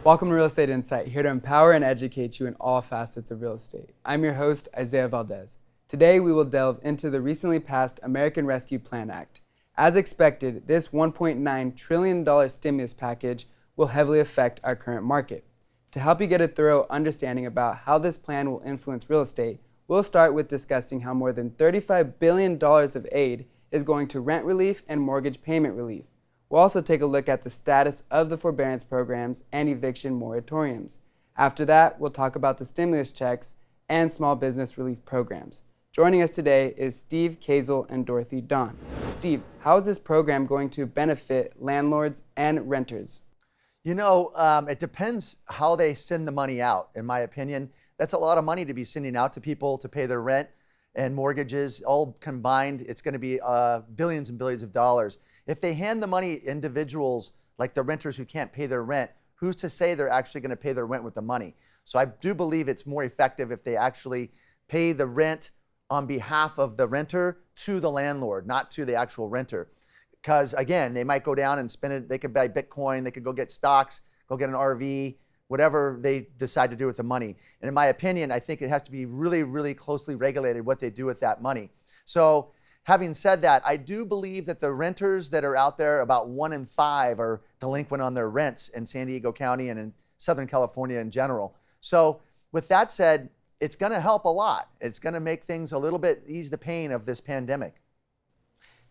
Welcome to Real Estate Insight, here to empower and educate you in all facets of real estate. I'm your host, Isaiah Valdez. Today, we will delve into the recently passed American Rescue Plan Act. As expected, this $1.9 trillion stimulus package will heavily affect our current market. To help you get a thorough understanding about how this plan will influence real estate, we'll start with discussing how more than $35 billion of aid is going to rent relief and mortgage payment relief. We'll also take a look at the status of the forbearance programs and eviction moratoriums. After that, we'll talk about the stimulus checks and small business relief programs. Joining us today is Steve Kazel and Dorothy Don. Steve, how is this program going to benefit landlords and renters? You know, it depends how they send the money out, in my opinion. That's a lot of money to be sending out to people to pay their rent and mortgages. All combined, it's going to be billions and billions of dollars. If they hand the money individuals, like the renters who can't pay their rent, who's to say they're actually going to pay their rent with the money? So I do believe it's more effective if they actually pay the rent on behalf of the renter to the landlord, not to the actual renter. Because again, they might go down and spend it. They could buy Bitcoin, they could go get stocks, go get an RV, whatever they decide to do with the money. And in my opinion, I think it has to be really, really closely regulated what they do with that money. So having said that, I do believe that the renters that are out there, about 1 in 5 are delinquent on their rents in San Diego County and in Southern California in general. So with that said, it's going to help a lot. It's going to make things a little bit ease the pain of this pandemic.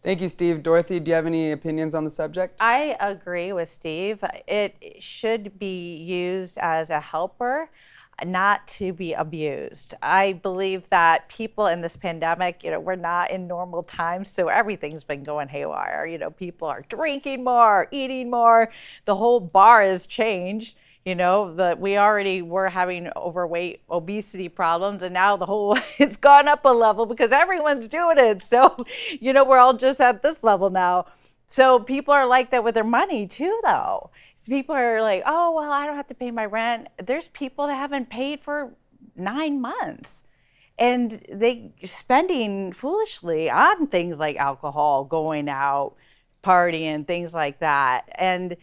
Thank you, Steve. Dorothy, do you have any opinions on the subject? I agree with Steve. It should be used as a helper, not to be abused. I believe that people in this pandemic, we're not in normal times, so everything's been going haywire. People are drinking more, eating more. The whole bar has changed. We already were having overweight, obesity problems, and now it's gone up a level because everyone's doing it. So, we're all just at this level now. So people are like that with their money too, though. So people are like, oh, well, I don't have to pay my rent. There's people that haven't paid for 9 months, and they spending foolishly on things like alcohol, going out, partying, things like that. And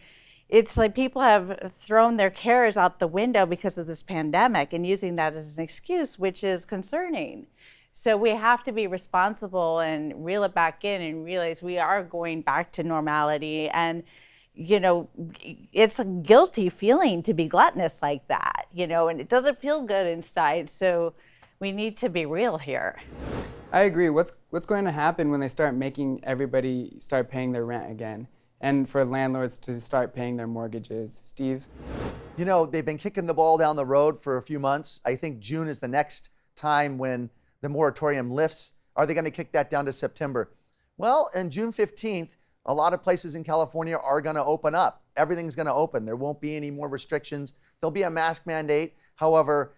it's like people have thrown their cares out the window because of this pandemic and using that as an excuse, which is concerning. So we have to be responsible and reel it back in and realize we are going back to normality. And, it's a guilty feeling to be gluttonous like that, and it doesn't feel good inside. So we need to be real here. I agree. What's going to happen when they start making everybody start paying their rent again? And for landlords to start paying their mortgages? Steve? They've been kicking the ball down the road for a few months. I think June is the next time when the moratorium lifts. Are they going to kick that down to September? Well, on June 15th, a lot of places in California are going to open up. Everything's going to open. There won't be any more restrictions. There'll be a mask mandate. However,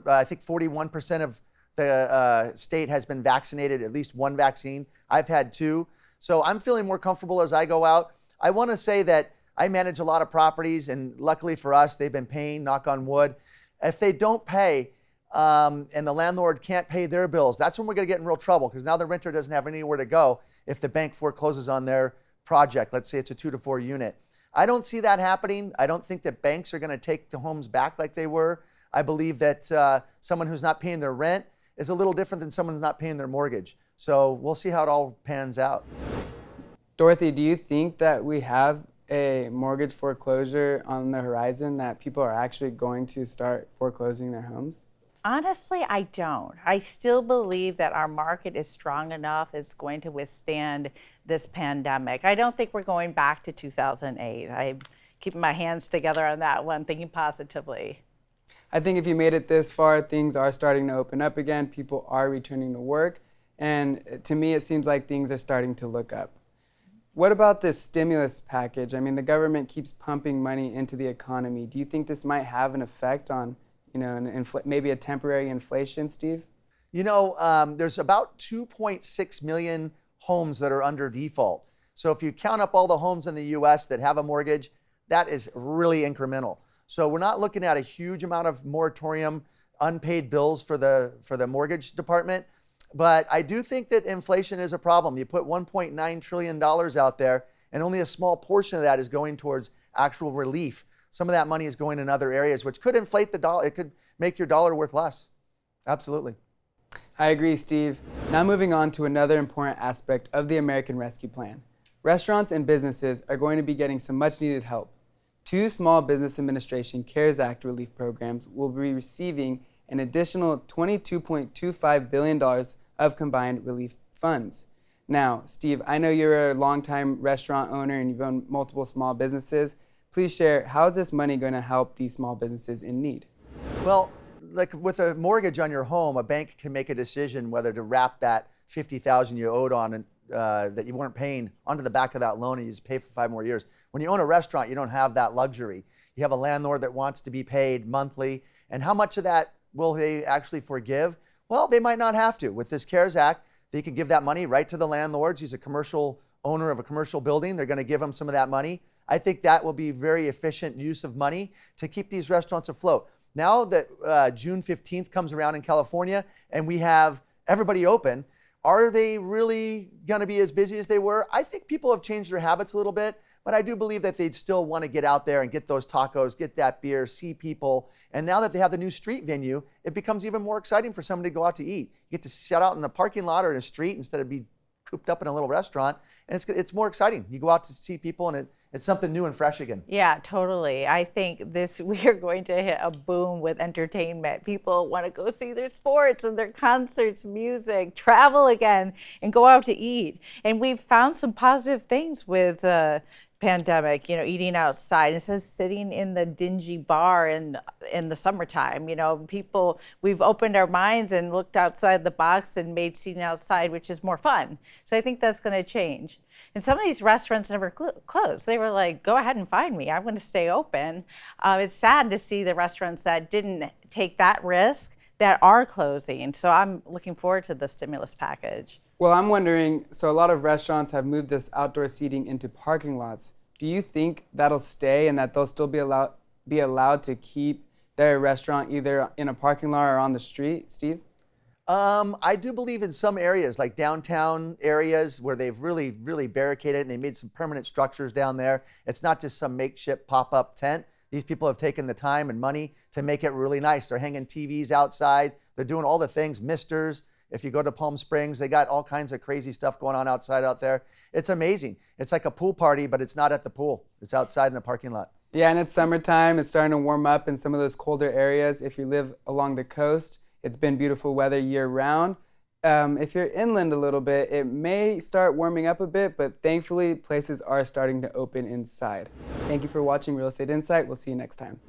I think 41% of the state has been vaccinated, at least one vaccine. I've had 2. So I'm feeling more comfortable as I go out. I want to say that I manage a lot of properties, and luckily for us, they've been paying, knock on wood. If they don't pay and the landlord can't pay their bills, that's when we're going to get in real trouble, because now the renter doesn't have anywhere to go if the bank forecloses on their project. Let's say it's a 2 to 4 unit. I don't see that happening. I don't think that banks are going to take the homes back like they were. I believe that someone who's not paying their rent is a little different than someone who's not paying their mortgage. So we'll see how it all pans out. Dorothy, do you think that we have a mortgage foreclosure on the horizon, that people are actually going to start foreclosing their homes? Honestly, I don't. I still believe that our market is strong enough, it's going to withstand this pandemic. I don't think we're going back to 2008. I'm keeping my hands together on that one, thinking positively. I think if you made it this far, things are starting to open up again. People are returning to work. And to me, it seems like things are starting to look up. What about this stimulus package? I mean, the government keeps pumping money into the economy. Do you think this might have an effect on, maybe a temporary inflation, Steve? There's about 2.6 million homes that are under default. So if you count up all the homes in the U.S. that have a mortgage, that is really incremental. So we're not looking at a huge amount of moratorium, unpaid bills for the mortgage department. But I do think that inflation is a problem. You put $1.9 trillion out there, and only a small portion of that is going towards actual relief. some of that money is going in other areas, which could inflate the dollar. It could make your dollar worth less. Absolutely. I agree, Steve. Now moving on to another important aspect of the American Rescue Plan. Restaurants and businesses are going to be getting some much needed help. 2 Small Business Administration CARES Act relief programs will be receiving an additional $22.25 billion of combined relief funds. Now, Steve, I know you're a longtime restaurant owner and you've owned multiple small businesses. Please share, how is this money going to help these small businesses in need? Well, like with a mortgage on your home, a bank can make a decision whether to wrap that $50,000 you owed on and that you weren't paying onto the back of that loan and you just pay for 5 more years. When you own a restaurant, you don't have that luxury. You have a landlord that wants to be paid monthly, and how much of that will they actually forgive? Well, they might not have to. With this CARES Act, they can give that money right to the landlords. He's a commercial owner of a commercial building. They're going to give him some of that money. I think that will be very efficient use of money to keep these restaurants afloat. Now that June 15th comes around in California and we have everybody open, are they really going to be as busy as they were? I think people have changed their habits a little bit, but I do believe that they'd still want to get out there and get those tacos, get that beer, see people. And now that they have the new street venue, it becomes even more exciting for somebody to go out to eat. You get to sit out in the parking lot or in a street instead of be cooped up in a little restaurant, and it's more exciting. You go out to see people, and it's something new and fresh again. Yeah, totally. I think we are going to hit a boom with entertainment. People want to go see their sports and their concerts, music, travel again, and go out to eat. And we've found some positive things with pandemic, eating outside instead of sitting in the dingy bar in the summertime. We've opened our minds and looked outside the box and made seating outside, which is more fun. So I think that's going to change. And some of these restaurants never closed. They were like, go ahead and find me. I'm going to stay open. It's sad to see the restaurants that didn't take that risk that are closing. So I'm looking forward to the stimulus package. Well, I'm wondering, so a lot of restaurants have moved this outdoor seating into parking lots. Do you think that'll stay and that they'll still be allowed to keep their restaurant either in a parking lot or on the street, Steve? I do believe in some areas, like downtown areas where they've really, really barricaded and they made some permanent structures down there. It's not just some makeshift pop-up tent. These people have taken the time and money to make it really nice. They're hanging TVs outside. They're doing all the things, misters. If you go to Palm Springs, they got all kinds of crazy stuff going on outside out there. It's amazing. It's like a pool party, but it's not at the pool. It's outside in a parking lot. Yeah, and it's summertime. It's starting to warm up in some of those colder areas. If you live along the coast, it's been beautiful weather year-round. If you're inland a little bit, it may start warming up a bit, but thankfully, places are starting to open inside. Thank you for watching Real Estate Insight. We'll see you next time.